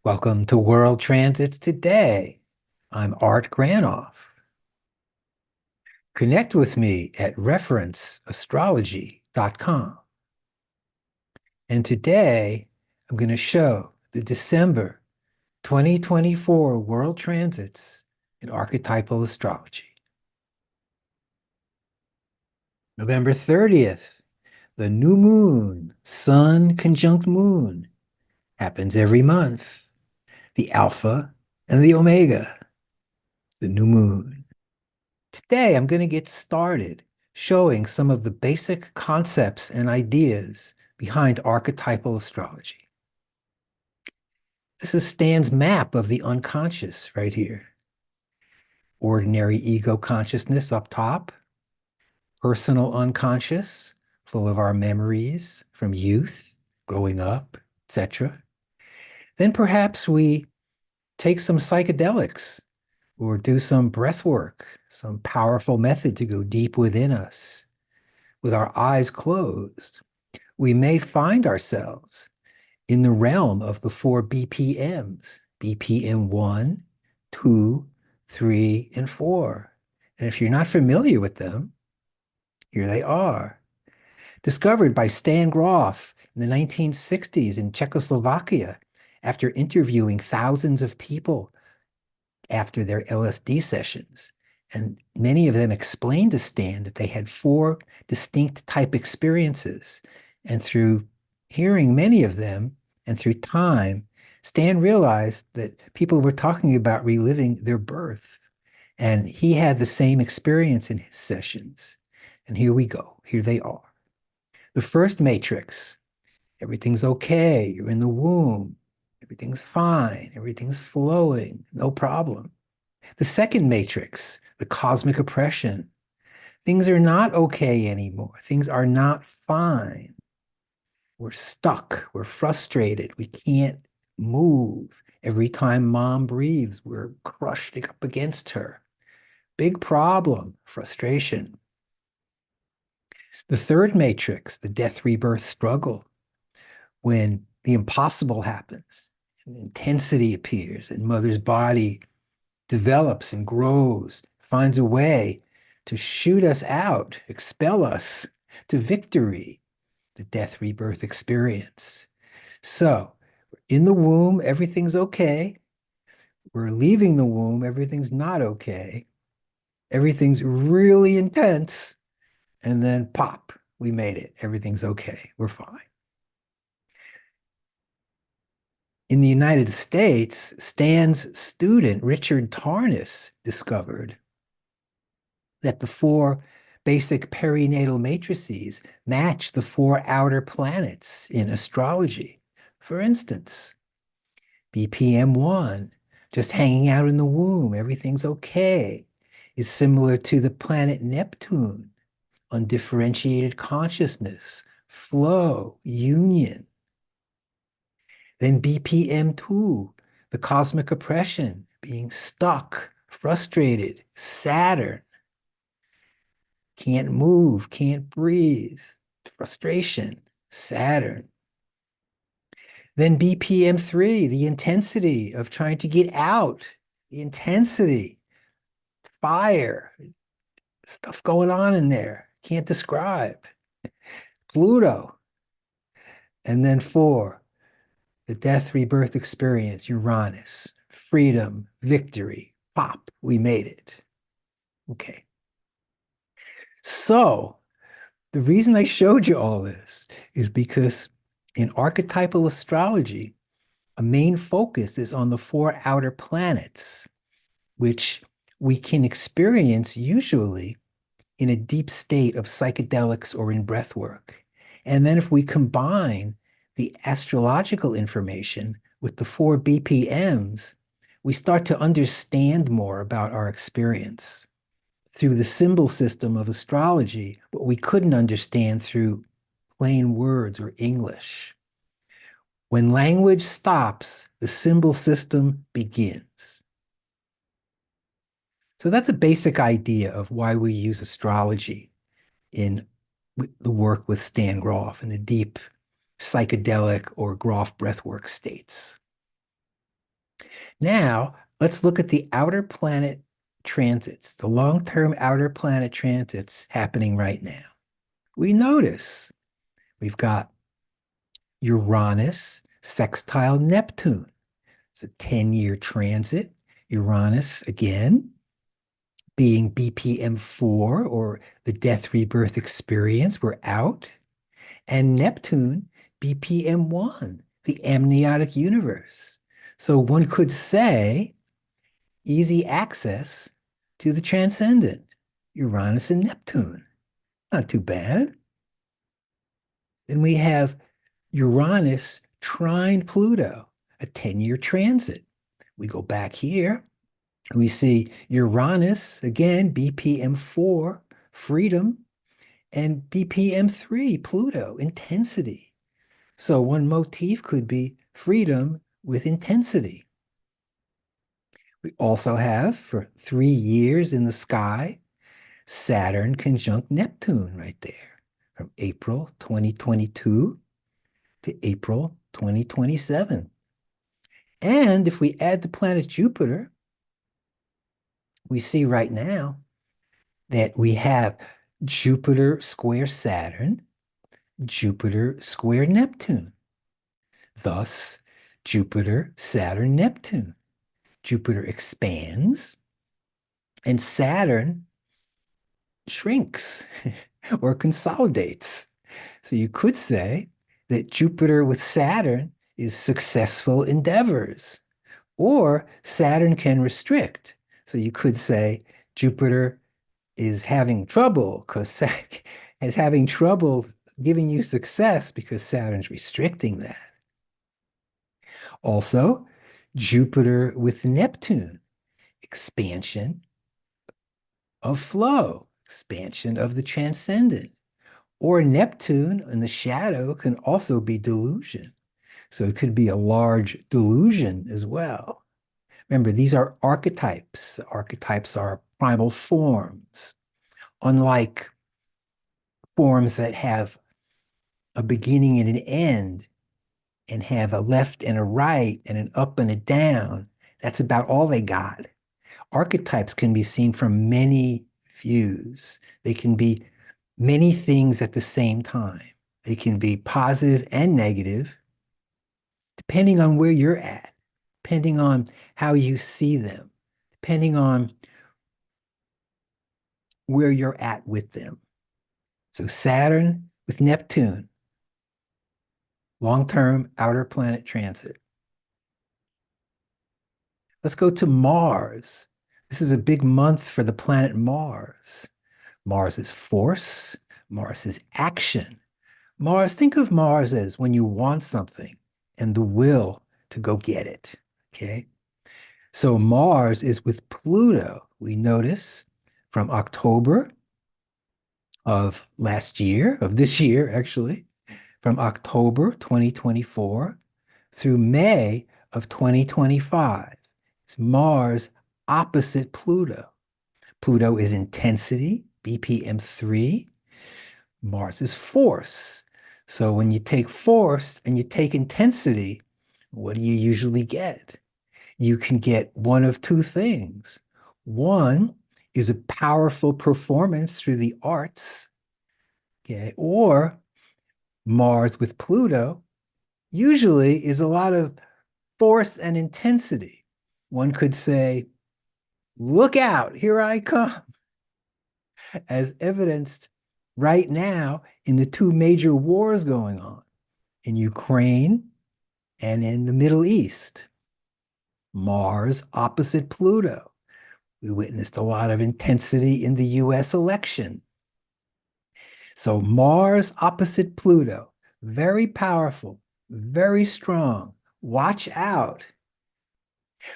Welcome to World Transits Today. I'm Art Granoff. Connect with me at referenceastrology.com. And today I'm going to show the December 2024 World Transits in Archetypal Astrology. November 30th, the new moon, Sun conjunct moon, happens every month. The Alpha and the Omega, the new moon. Today, I'm going to get started showing some of the basic concepts and ideas behind archetypal astrology. This is Stan's map of the unconscious right here. Ordinary ego consciousness up top, personal unconscious, full of our memories from youth, growing up, etc. Then perhaps we take some psychedelics or do some breath work, some powerful method to go deep within us. With our eyes closed, we may find ourselves in the realm of the four BPMs, BPM 1, 2, 3, and 4. And if you're not familiar with them, here they are. Discovered by Stan Grof in the 1960s in Czechoslovakia after interviewing thousands of people after their LSD sessions. And many of them explained to Stan that they had four distinct type experiences. And through hearing many of them and through time, Stan realized that people were talking about reliving their birth. And he had the same experience in his sessions. And here we go. Here they are. The first matrix, everything's okay. You're in the womb. Everything's fine. Everything's flowing. No problem. The second matrix, the cosmic oppression. Things are not okay anymore. Things are not fine. We're stuck. We're frustrated. We can't move. Every time mom breathes, we're crushed up against her. Big problem, frustration. The third matrix, the death rebirth struggle, when the impossible happens and intensity appears and mother's body develops and grows, finds a way to shoot us out, expel us to victory, the death rebirth experience. So, in the womb, everything's okay. We're leaving the womb, everything's not okay. Everything's really intense. And then pop, we made it. Everything's okay. We're fine. In the United States, Stan's student, Richard Tarnas, discovered that the four basic perinatal matrices match the four outer planets in astrology. For instance, BPM 1, just hanging out in the womb, everything's okay, is similar to the planet Neptune, undifferentiated consciousness, flow, union. Then BPM 2, the cosmic oppression, being stuck, frustrated, Saturn, can't move, can't breathe, frustration, Saturn. Then BPM 3, the intensity of trying to get out, the intensity, fire, stuff going on in there, can't describe. Pluto. And then 4, the death rebirth experience, Uranus, freedom, victory, pop, we made it. Okay. So the reason I showed you all this is because in archetypal astrology, a main focus is on the four outer planets, which we can experience usually in a deep state of psychedelics or in breath work. And then if we combine the astrological information with the four BPMs, we start to understand more about our experience through the symbol system of astrology, what we couldn't understand through plain words or English. When language stops, the symbol system begins. So that's a basic idea of why we use astrology in the work with Stan Grof and the deep psychedelic or Grof breathwork states. Now, let's look at the outer planet transits, the long-term outer planet transits happening right now. We notice we've got Uranus sextile Neptune. It's a 10-year transit. Uranus, again, being BPM4 or the death rebirth experience, we're out. And Neptune, BPM1, the amniotic universe. So one could say easy access to the transcendent, Uranus and Neptune. Not too bad. Then we have Uranus trine Pluto, a 10-year transit. We go back here, we see Uranus, again, BPM4, freedom, and BPM3, Pluto, intensity. So one motif could be freedom with intensity. We also have, for 3 years in the sky, Saturn conjunct Neptune right there, from April 2022 to April 2027. And if we add the planet Jupiter, we see right now that we have Jupiter square Saturn, Jupiter square Neptune. Thus, Jupiter, Saturn, Neptune. Jupiter expands and Saturn shrinks or consolidates. So you could say that Jupiter with Saturn is successful endeavors, or Saturn can restrict. So you could say Jupiter is having trouble because is having trouble giving you success because Saturn's restricting that. Also, Jupiter with Neptune, expansion of flow, expansion of the transcendent. Or Neptune in the shadow can also be delusion. So it could be a large delusion as well. Remember, these are archetypes. The archetypes are primal forms, unlike forms that have a beginning and an end and have a left and a right and an up and a down. That's about all they got. Archetypes can be seen from many views. They can be many things at the same time. They can be positive and negative, depending on where you're at, depending on how you see them, depending on where you're at with them. So Saturn with Neptune, long-term outer planet transit. Let's go to Mars. This is a big month for the planet Mars. Mars is force. Mars is action. Mars, think of Mars as when you want something and the will to go get it. Okay. So Mars is with Pluto. We notice from October of last year, of this year, actually, from October 2024 through May of 2025. It's Mars opposite Pluto. Pluto is intensity, BPM 3. Mars is force. So when you take force and you take intensity, what do you usually get? You can get one of two things. One is a powerful performance through the arts, okay? Or Mars with Pluto usually is a lot of force and intensity. One could say, look out, here I come, as evidenced right now in the two major wars going on in Ukraine and in the Middle East. Mars opposite Pluto. We witnessed a lot of intensity in the US election. So Mars opposite Pluto, very powerful, very strong. Watch out.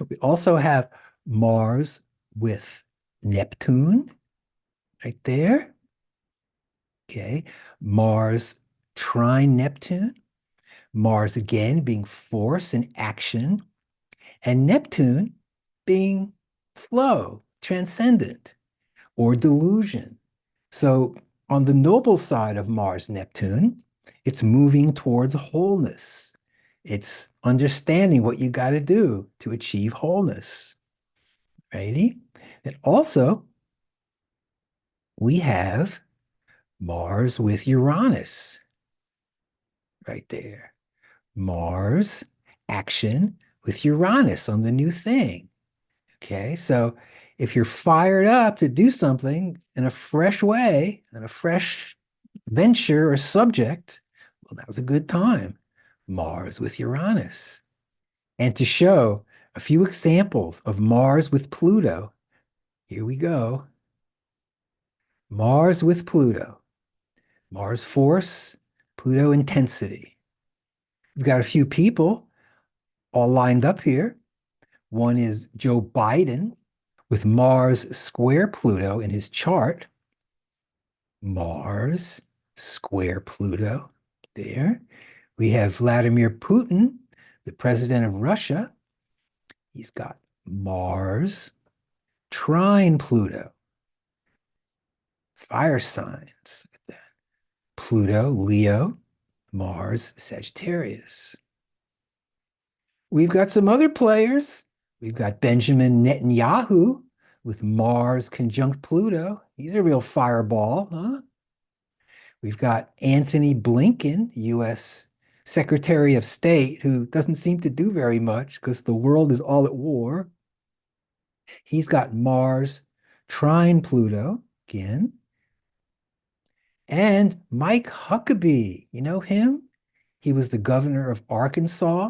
We also have Mars with Neptune right there. Okay. Mars trine Neptune. Mars again being force and action, and Neptune being flow, transcendent, or delusion. So on the noble side of Mars Neptune, it's moving towards wholeness. It's understanding what you got to do to achieve wholeness. Righty? And also, we have Mars with Uranus right there. Mars action with Uranus on the new thing. Okay, so if you're fired up to do something in a fresh way, in a fresh venture or subject, well, that was a good time. Mars with Uranus. And to show a few examples of Mars with Pluto, here we go. Mars with Pluto. Mars force, Pluto intensity. We've got a few people all lined up here. One is Joe Biden with Mars square Pluto in his chart. Mars square Pluto there. We have Vladimir Putin, the president of Russia. He's got Mars trine Pluto. Fire signs. Pluto, Leo, Mars, Sagittarius. We've got some other players. We've got Benjamin Netanyahu with Mars conjunct Pluto. He's a real fireball, huh? We've got Anthony Blinken, U.S. Secretary of State, who doesn't seem to do very much because the world is all at war. He's got Mars trine Pluto again. And Mike Huckabee, you know him? He was the governor of Arkansas,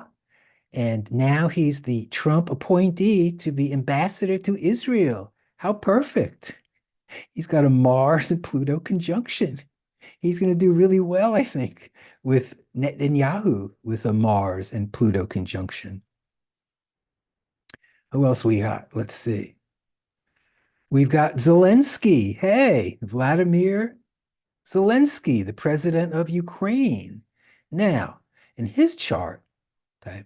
and now he's the Trump appointee to be ambassador to Israel. How perfect. He's got a Mars and Pluto conjunction. He's going to do really well, I think, with Netanyahu with a Mars and Pluto conjunction. Who else we got? Let's see. We've got Zelensky. Hey, Vladimir Zelensky, the president of Ukraine. Now, in his chart, okay,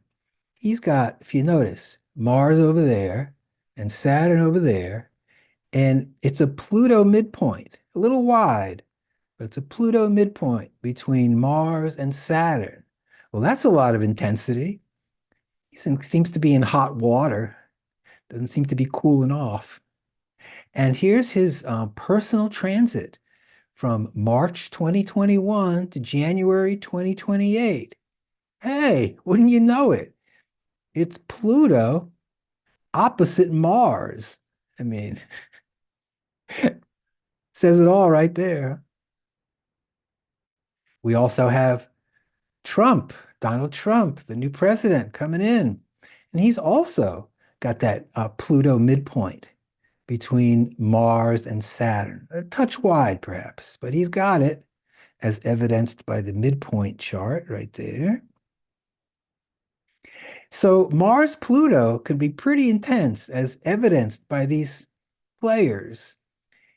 he's got, if you notice, Mars over there and Saturn over there, and it's a Pluto midpoint, a little wide, but it's a Pluto midpoint between Mars and Saturn. Well, that's a lot of intensity. He seems to be in hot water, doesn't seem to be cooling off. And here's his personal transit from March 2021 to January 2028. Hey, wouldn't you know it? It's Pluto opposite Mars. I mean, says it all right there. We also have Trump, Donald Trump, the new president coming in. And he's also got that Pluto midpoint between Mars and Saturn. A touch wide, perhaps, but he's got it, as evidenced by the midpoint chart right there. So Mars Pluto could be pretty intense, as evidenced by these players.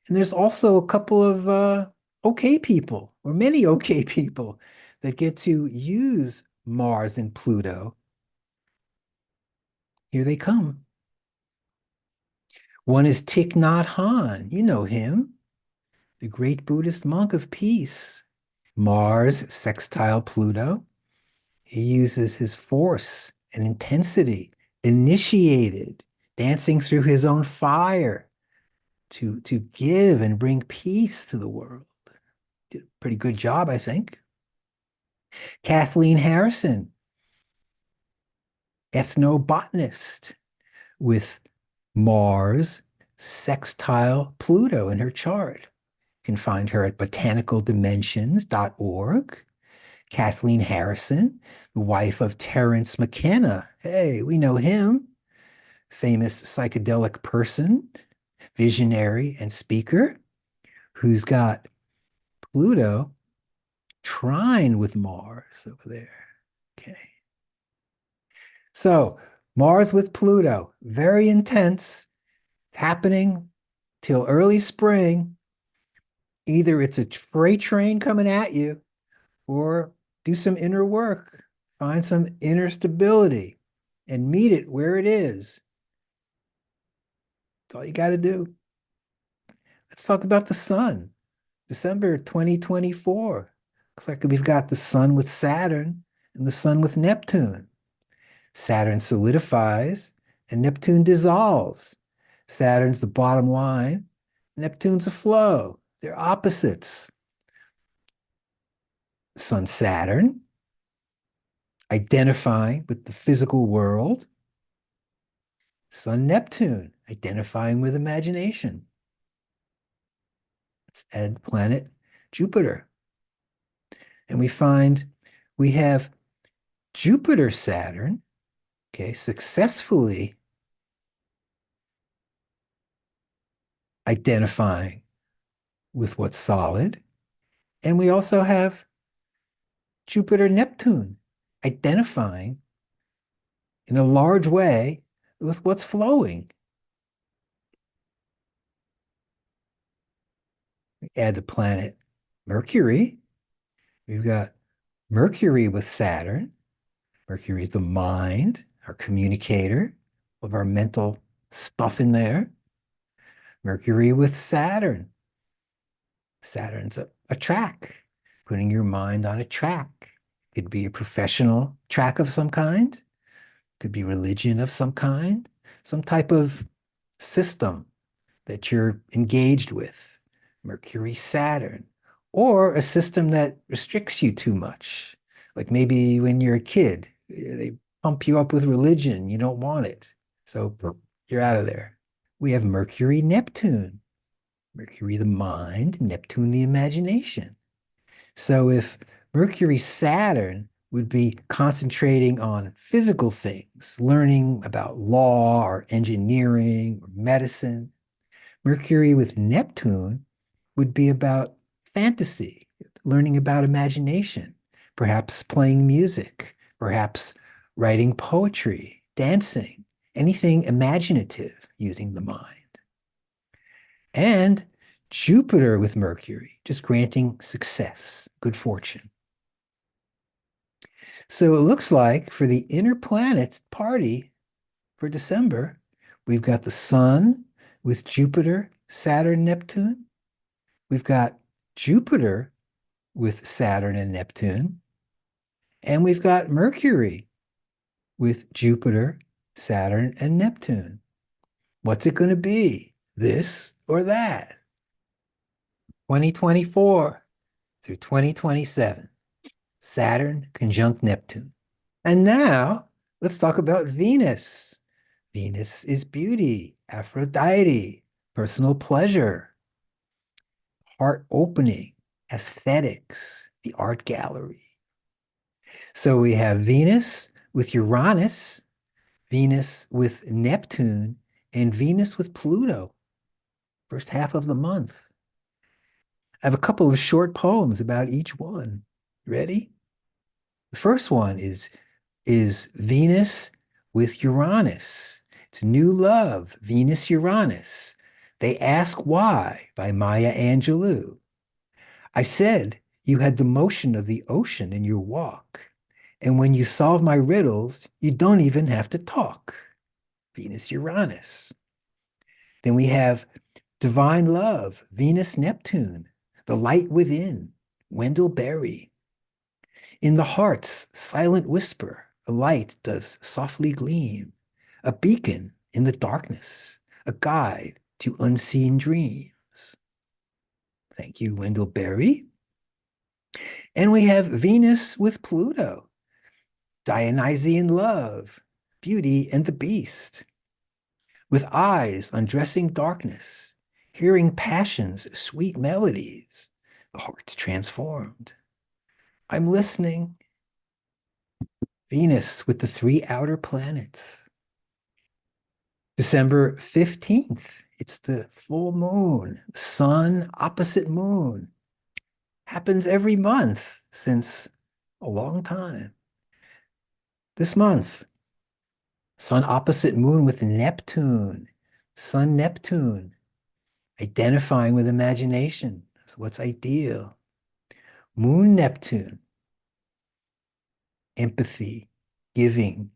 And there's also a couple of okay people, or many okay people, that get to use Mars and Pluto. Here they come. One is Thich Nhat Hanh. You know him, the great Buddhist monk of peace. Mars sextile Pluto. He uses his force and intensity, initiated, dancing through his own fire to give and bring peace to the world. Did a pretty good job, I think. Kathleen Harrison, ethnobotanist with Mars sextile Pluto in her chart. You can find her at botanicaldimensions.org. Kathleen Harrison, the wife of Terence McKenna. Hey, we know him. Famous psychedelic person, visionary and speaker, who's got Pluto trine with Mars over there. Okay. So Mars with Pluto, very intense, happening till early spring. Either it's a freight train coming at you, or do some inner work, find some inner stability, and meet it where it is. That's all you got to do. Let's talk about the sun. December 2024. Looks like we've got the sun with Saturn and the sun with Neptune. Saturn solidifies and Neptune dissolves. Saturn's the bottom line, Neptune's a flow. They're opposites. Sun Saturn, identifying with the physical world. Sun Neptune, identifying with imagination. Let's add planet Jupiter. And we find we have Jupiter Saturn, okay, successfully identifying with what's solid. And we also have Jupiter Neptune identifying in a large way with what's flowing. We add the planet Mercury. We've got Mercury with Saturn. Mercury is the mind, our communicator, of our mental stuff in there. Mercury with Saturn. Saturn's a track, putting your mind on a track. It could be a professional track of some kind, it could be religion of some kind, some type of system that you're engaged with. Mercury, Saturn, or a system that restricts you too much. Like maybe when you're a kid, they pump you up with religion, you don't want it. So you're out of there. We have Mercury, Neptune. Mercury, the mind, Neptune, the imagination. So if Mercury, Saturn would be concentrating on physical things, learning about law or engineering or medicine, Mercury with Neptune would be about fantasy, learning about imagination, perhaps playing music, perhaps writing poetry, dancing, anything imaginative using the mind. And Jupiter with Mercury, just granting success, good fortune. So it looks like for the inner planets party for December, we've got the sun with Jupiter, Saturn, Neptune. We've got Jupiter with Saturn and Neptune. And we've got Mercury with Jupiter, Saturn, and Neptune. What's it going to be? This or that? 2024 through 2027. Saturn conjunct Neptune. And now let's talk about Venus. Venus is beauty, Aphrodite, personal pleasure, heart opening, aesthetics, the art gallery. So we have Venus with Uranus, Venus with Neptune, and Venus with Pluto, first half of the month. I have a couple of short poems about each one. Ready? The first one is Venus with Uranus. It's new love, Venus Uranus. They Ask Why by Maya Angelou. I said you had the motion of the ocean in your walk. And when you solve my riddles, you don't even have to talk. Venus Uranus. Then we have Divine Love, Venus Neptune, The Light Within, Wendell Berry. In the heart's silent whisper, a light does softly gleam, a beacon in the darkness, a guide to unseen dreams. Thank you, Wendell Berry. And we have Venus with Pluto, Dionysian love, Beauty and the Beast. With eyes undressing darkness, hearing passion's sweet melodies, the heart's transformed. I'm listening. Venus with the three outer planets. December 15th, it's the full moon, sun opposite moon. Happens every month since a long time. This month, sun opposite moon with Neptune, sun Neptune, identifying with imagination. So what's ideal? Moon Neptune, empathy, giving,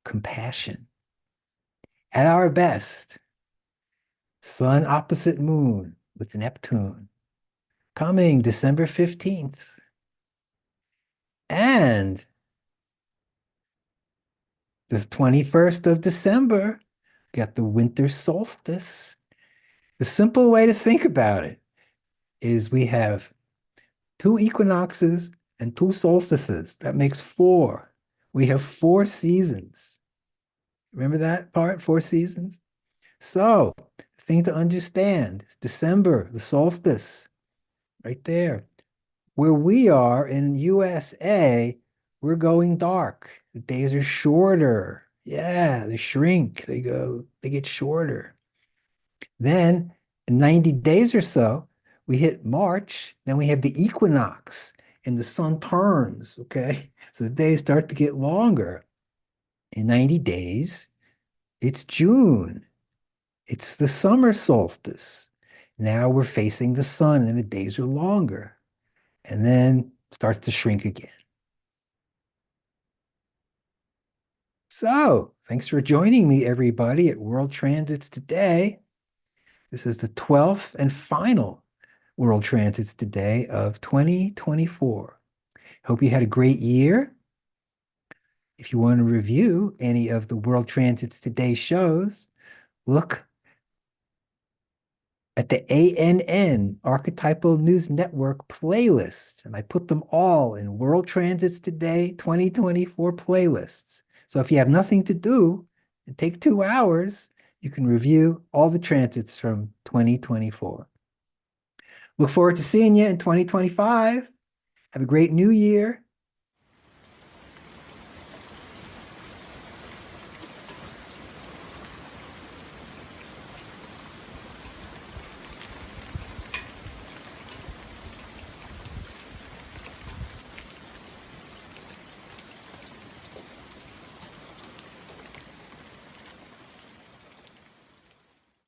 compassion. At our best, sun opposite moon with Neptune, coming December 15th. And The 21st of December, got the winter solstice. The simple way to think about it is we have two equinoxes and two solstices. That makes four. We have four seasons. Remember that part? Four seasons? So, the thing to understand is December, the solstice, right there. Where we are in USA, we're going dark. The days are shorter. Yeah, they shrink. They get shorter. Then in 90 days or so, we hit March, then we have the equinox and the sun turns, okay? So the days start to get longer. In 90 days, it's June. It's the summer solstice. Now we're facing the sun and the days are longer. And then starts to shrink again. So, thanks for joining me, everybody, at World Transits today. This is the 12th and final World Transits today of 2024. Hope you had a great year. If you want to review any of the World Transits Today shows, look at the ANN Archetypal News Network playlist. And I put them all in World Transits Today 2024 playlists. So if you have nothing to do and take 2 hours, you can review all the transits from 2024. Look forward to seeing you in 2025. Have a great new year.